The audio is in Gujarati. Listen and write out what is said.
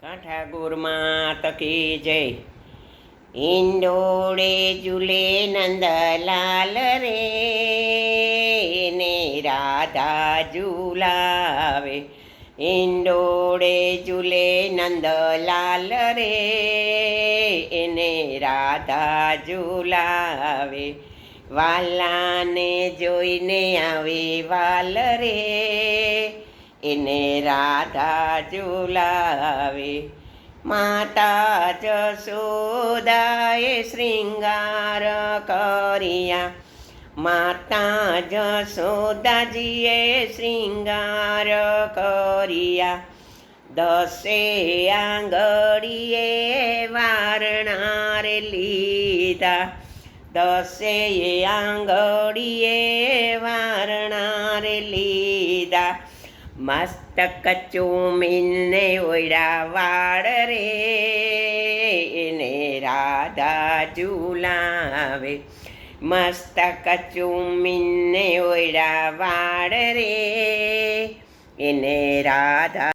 ઠાકોર માત કી જય. ઈંડોળે ઝૂલે નંદલાલ રે ને રાધા ઝૂલાવે. ઈંડોળે ઝૂલે નંદલાલ રે એને રાધા ઝૂલાવે. વાલાને જોઈને આવે વાલ રે એને રાધા ઝૂલાવે. માતા જશોદાએ શ્રીંગાર કર્યા. માતા જશોદાજીએ શ્રીંગાર કર્યા. દસે આંગળીએ વારણા રે લીધા. દસે આંગળીએ વારણા રે લીધા. મસ્તક ચૂમીને ઓયડા વાળ રે એને રાધા ઝૂલાવે. મસ્તક ચૂમીને ઓયડા વાળ રે એને રાધા